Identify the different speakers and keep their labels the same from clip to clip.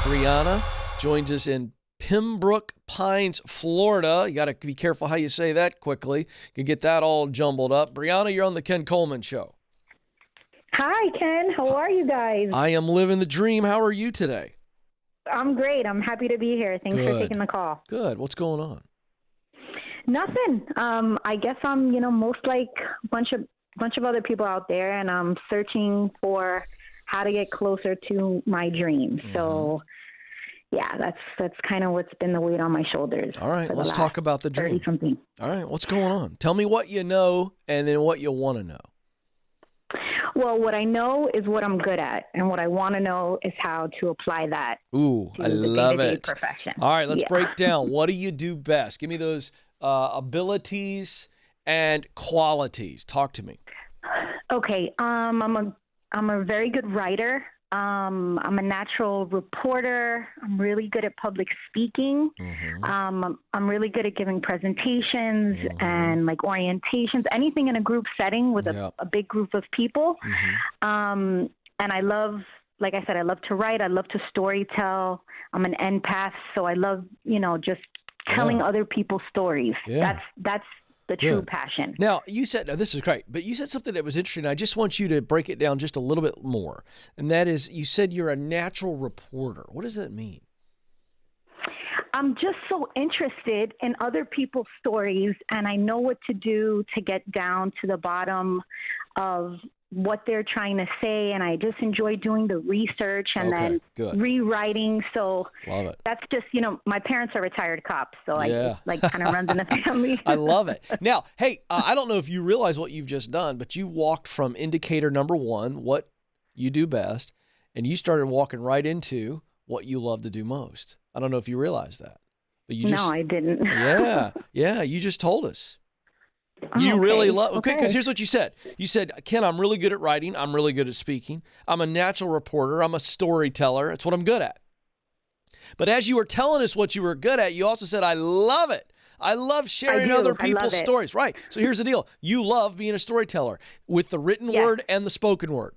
Speaker 1: Brianna joins us in Pembroke Pines, Florida. You got to be careful how you say that quickly. You can get that all jumbled up. Brianna, you're on the Ken Coleman Show.
Speaker 2: Hi, Ken. How are you guys?
Speaker 1: I am living the dream. How are you today?
Speaker 2: I'm great. I'm happy to be here. Thanks for taking the call.
Speaker 1: Good. What's going on?
Speaker 2: Nothing. I guess I'm, most like a bunch of other people out there, and I'm searching for how to get closer to my dreams. Mm-hmm. So, yeah, that's kind of what's been the weight on my shoulders.
Speaker 1: All right, let's talk about the dream.
Speaker 2: 30-something.
Speaker 1: All right, what's going on? Tell me what you know, and then what you want to know.
Speaker 2: Well, what I know is what I'm good at, and what I want to know is how to apply that.
Speaker 1: Ooh,
Speaker 2: to
Speaker 1: I
Speaker 2: the
Speaker 1: love
Speaker 2: day-to-day
Speaker 1: it.
Speaker 2: Profession.
Speaker 1: All right, let's break down. What do you do best? Give me those abilities and qualities. Talk to me.
Speaker 2: Okay, I'm a very good writer. I'm a natural reporter. I'm really good at public speaking. Mm-hmm. I'm really good at giving presentations and like orientations, anything in a group setting with a big group of people. Mm-hmm. And I love, like I said, I love to write. I love to storytell. I'm an empath, so I love, just telling other people's stories.
Speaker 1: Yeah.
Speaker 2: That's the true passion.
Speaker 1: Now, you said, this is great, but you said something that was interesting. I just want you to break it down just a little bit more. And that is, you said you're a natural reporter. What does that mean?
Speaker 2: I'm just so interested in other people's stories, and I know what to do to get down to the bottom of what they're trying to say, and I just enjoy doing the research and then rewriting. So
Speaker 1: love it.
Speaker 2: That's just, my parents are retired cops, so I kind of runs in the family.
Speaker 1: I love it. Now, hey, I don't know if you realize what you've just done, but you walked from indicator number 1, what you do best, and you started walking right into what you love to do most. I don't know if you realize that, but you just...
Speaker 2: No, I didn't.
Speaker 1: Yeah, you just told us. You really love, because here's what you said. You said, Ken, I'm really good at writing. I'm really good at speaking. I'm a natural reporter. I'm a storyteller. It's what I'm good at. But as you were telling us what you were good at, you also said, I love it. I love sharing other people's stories. Right. So here's the deal. You love being a storyteller with the written word and the spoken word.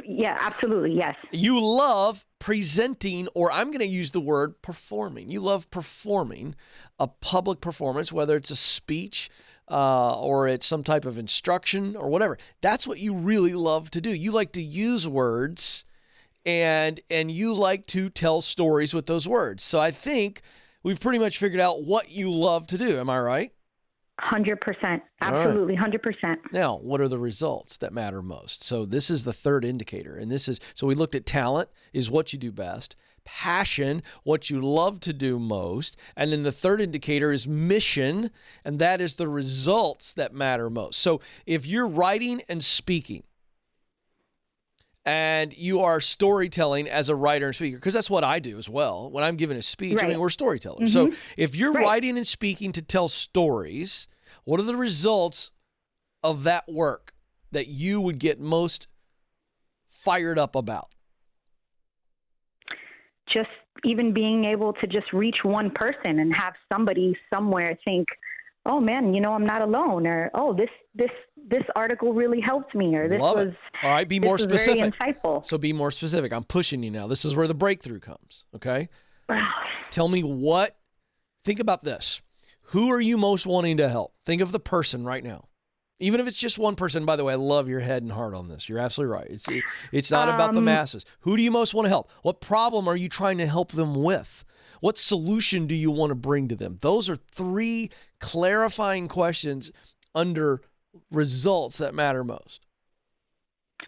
Speaker 2: Yeah, absolutely. Yes.
Speaker 1: You love presenting, or I'm going to use the word performing. You love performing a public performance, whether it's a speech or it's some type of instruction or whatever. That's what you really love to do. You like to use words and you like to tell stories with those words. So I think we've pretty much figured out what you love to do. Am I right?
Speaker 2: 100%. Absolutely. 100%.
Speaker 1: Now, what are the results that matter most? So this is the third indicator. And so we looked at talent is what you do best, passion, what you love to do most. And then the third indicator is mission. And that is the results that matter most. So if you're writing and speaking, and you are storytelling as a writer and speaker, because that's what I do as well. When I'm giving a speech, we're storytellers. Mm-hmm. So if you're writing and speaking to tell stories, what are the results of that work that you would get most fired up about?
Speaker 2: Just even being able to just reach one person and have somebody somewhere think, oh man, I'm not alone, or oh, this article really helped me, or this was
Speaker 1: all right. Be more specific.
Speaker 2: Very insightful.
Speaker 1: So be more specific. I'm pushing you now. This is where the breakthrough comes. Okay. Tell me think about this. Who are you most wanting to help? Think of the person right now. Even if it's just one person. By the way, I love your head and heart on this. You're absolutely right. It's not about the masses. Who do you most want to help? What problem are you trying to help them with? What solution do you want to bring to them? Those are 3 clarifying questions under results that matter most.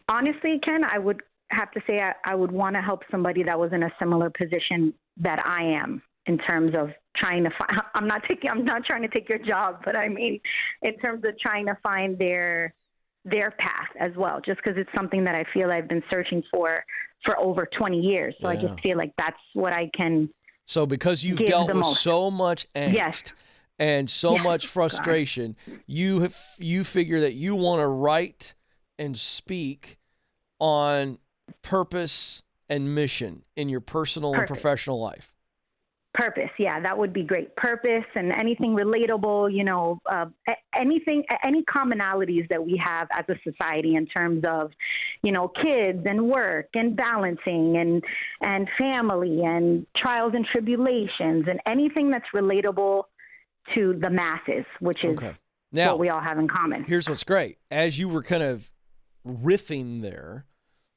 Speaker 2: Honestly, Ken, I would have to say I would want to help somebody that was in a similar position that I am in terms of trying to find. I'm not trying to take your job, but I mean, in terms of trying to find their path as well, just because it's something that I feel I've been searching for over 20 years. So I just feel like that's what I can. So
Speaker 1: because you've dealt with so much angst and so much frustration, you figure that you want to write and speak on purpose and mission in your personal and professional life.
Speaker 2: Purpose, yeah, that would be great. Purpose and anything relatable, any commonalities that we have as a society in terms of, kids and work and balancing and family and trials and tribulations and anything that's relatable to the masses, which is
Speaker 1: now,
Speaker 2: what we all have in common.
Speaker 1: Here's what's great. As you were kind of riffing there,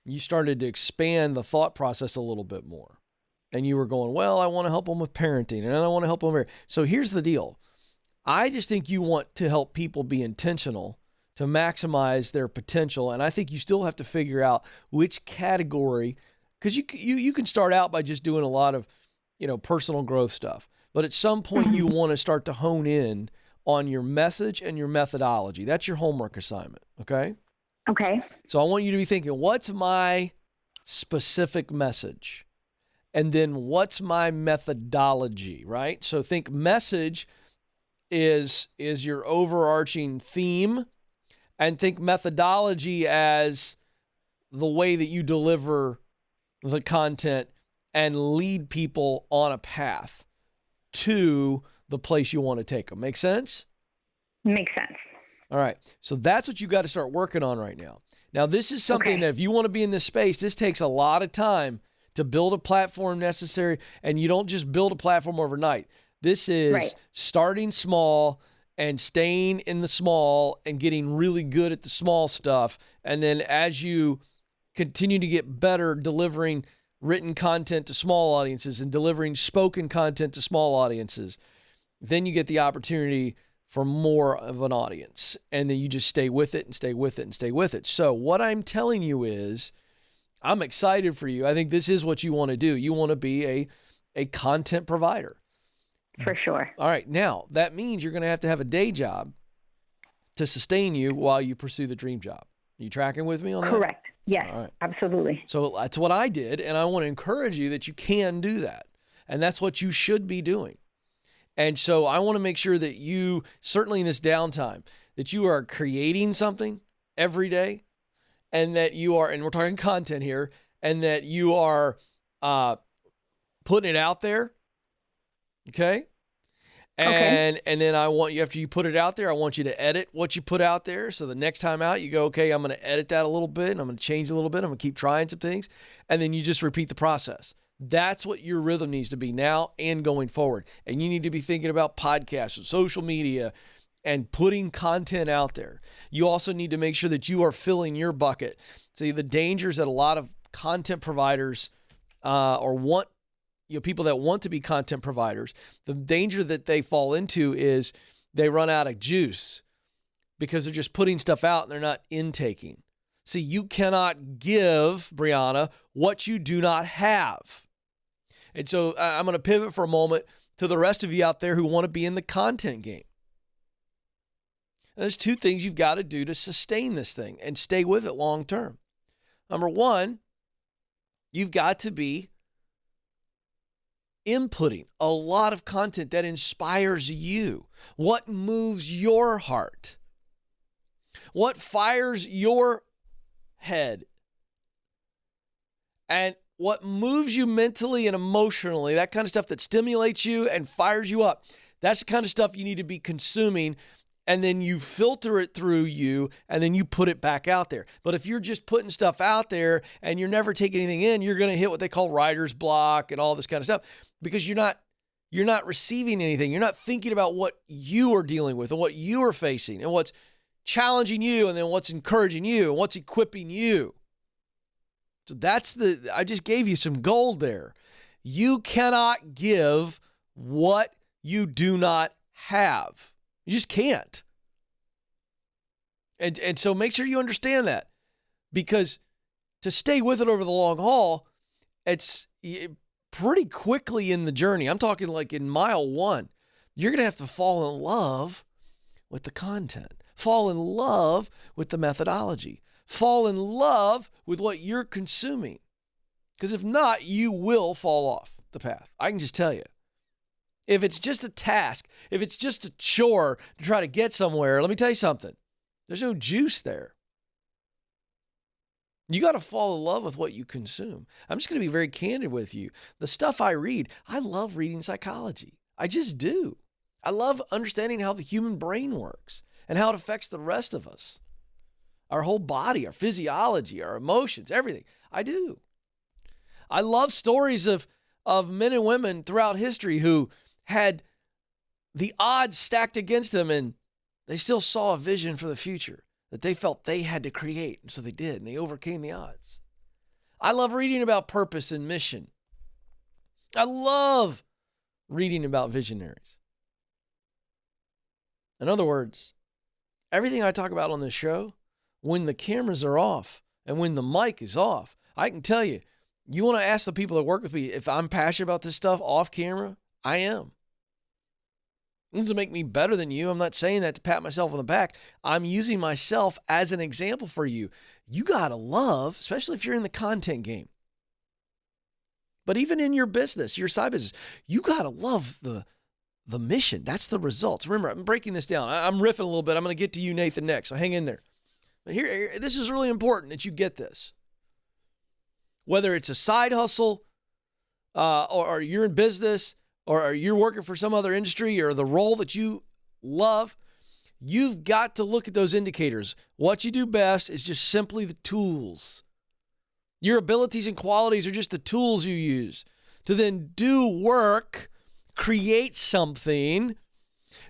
Speaker 1: you started to expand the thought process a little bit more. And you were going, well, I want to help them with parenting, and I want to help them. So here's the deal. I just think you want to help people be intentional to maximize their potential. And I think you still have to figure out which category, because you can start out by just doing a lot of, personal growth stuff. But at some point you want to start to hone in on your message and your methodology. That's your homework assignment. Okay.
Speaker 2: Okay.
Speaker 1: So I want you to be thinking, what's my specific message? And then what's my methodology, right? So think message is your overarching theme, and think methodology as the way that you deliver the content and lead people on a path to the place you want to take them. Make sense?
Speaker 2: Makes sense.
Speaker 1: All right. So that's what you got to start working on right now. Now, this is something that if you want to be in this space, this takes a lot of time to build a platform necessary, and you don't just build a platform overnight. This is starting small and staying in the small and getting really good at the small stuff. And then as you continue to get better delivering written content to small audiences and delivering spoken content to small audiences, then you get the opportunity for more of an audience. And then you just stay with it and stay with it and stay with it. So what I'm telling you is, I'm excited for you. I think this is what you want to do. You want to be a content provider.
Speaker 2: For sure.
Speaker 1: All right. Now, that means you're going to have a day job to sustain you while you pursue the dream job. Are you tracking with me on that?
Speaker 2: Correct. Yes,
Speaker 1: all right.
Speaker 2: Absolutely.
Speaker 1: So that's what I did, and I want to encourage you that you can do that. And that's what you should be doing. And so I want to make sure that you, certainly in this downtime, that you are creating something every day. And that you are, and we're talking content here, and that you are putting it out there, okay? And then I want you, after you put it out there, I want you to edit what you put out there. So the next time out, you go, okay, I'm going to edit that a little bit, and I'm going to change a little bit. I'm going to keep trying some things, and then you just repeat the process. That's what your rhythm needs to be now and going forward. And you need to be thinking about podcasts and social media and putting content out there. You also need to make sure that you are filling your bucket. See, the dangers that a lot of content providers people that want to be content providers, the danger that they fall into is they run out of juice because they're just putting stuff out and they're not intaking. See, you cannot give, Brianna, what you do not have. And so I'm going to pivot for a moment to the rest of you out there who want to be in the content game. There's two things you've got to do to sustain this thing and stay with it long term. Number one, you've got to be inputting a lot of content that inspires you. What moves your heart? What fires your head? And what moves you mentally and emotionally, that kind of stuff that stimulates you and fires you up. That's the kind of stuff you need to be consuming. And then you filter it through you, and then you put it back out there. But if you're just putting stuff out there and you're never taking anything in, you're going to hit what they call writer's block and all this kind of stuff because you're not receiving anything. You're not thinking about what you are dealing with and what you are facing and what's challenging you and then what's encouraging you and what's equipping you. So I just gave you some gold there. You cannot give what you do not have. You just can't. And so make sure you understand that, because to stay with it over the long haul, it's pretty quickly in the journey. I'm talking like in mile 1, you're going to have to fall in love with the content, fall in love with the methodology, fall in love with what you're consuming. Because if not, you will fall off the path. I can just tell you. If it's just a task, if it's just a chore to try to get somewhere, let me tell you something. There's no juice there. You got to fall in love with what you consume. I'm just going to be very candid with you. The stuff I read, I love reading psychology. I just do. I love understanding how the human brain works and how it affects the rest of us. Our whole body, our physiology, our emotions, everything. I do. I love stories of men and women throughout history who had the odds stacked against them and they still saw a vision for the future that they felt they had to create. And so they did, and they overcame the odds. I love reading about purpose and mission. I love reading about visionaries. In other words, everything I talk about on this show, when the cameras are off and when the mic is off, I can tell you, you want to ask the people that work with me if I'm passionate about this stuff off camera? I am. It doesn't make me better than you. I'm not saying that to pat myself on the back. I'm using myself as an example for you. You got to love, especially if you're in the content game. But even in your business, your side business, you got to love the mission. That's the results. Remember, I'm breaking this down. I'm riffing a little bit. I'm going to get to you, Nathan, next. So hang in there. But here, this is really important that you get this. Whether it's a side hustle or you're in business, or you're working for some other industry or the role that you love, you've got to look at those indicators. What you do best is just simply the tools. Your abilities and qualities are just the tools you use to then do work, create something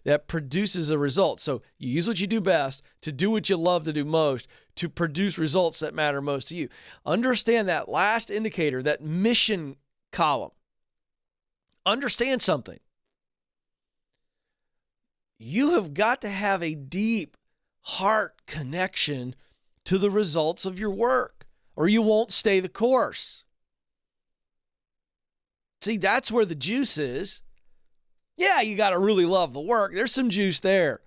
Speaker 1: that produces a result. So you use what you do best to do what you love to do most, to produce results that matter most to you. Understand that last indicator, that mission column. Understand something. You have got to have a deep heart connection to the results of your work, or you won't stay the course. See, that's where the juice is. Yeah, you got to really love the work. There's some juice there.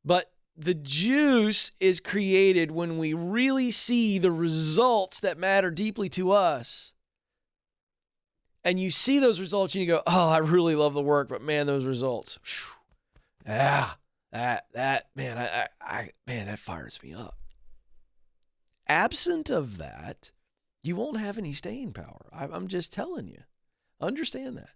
Speaker 1: But the juice is created when we really see the results that matter deeply to us. And you see those results and you go, oh, I really love the work, but man, those results. Whew, yeah, that fires me up. Absent of that, you won't have any staying power. I'm just telling you. Understand that.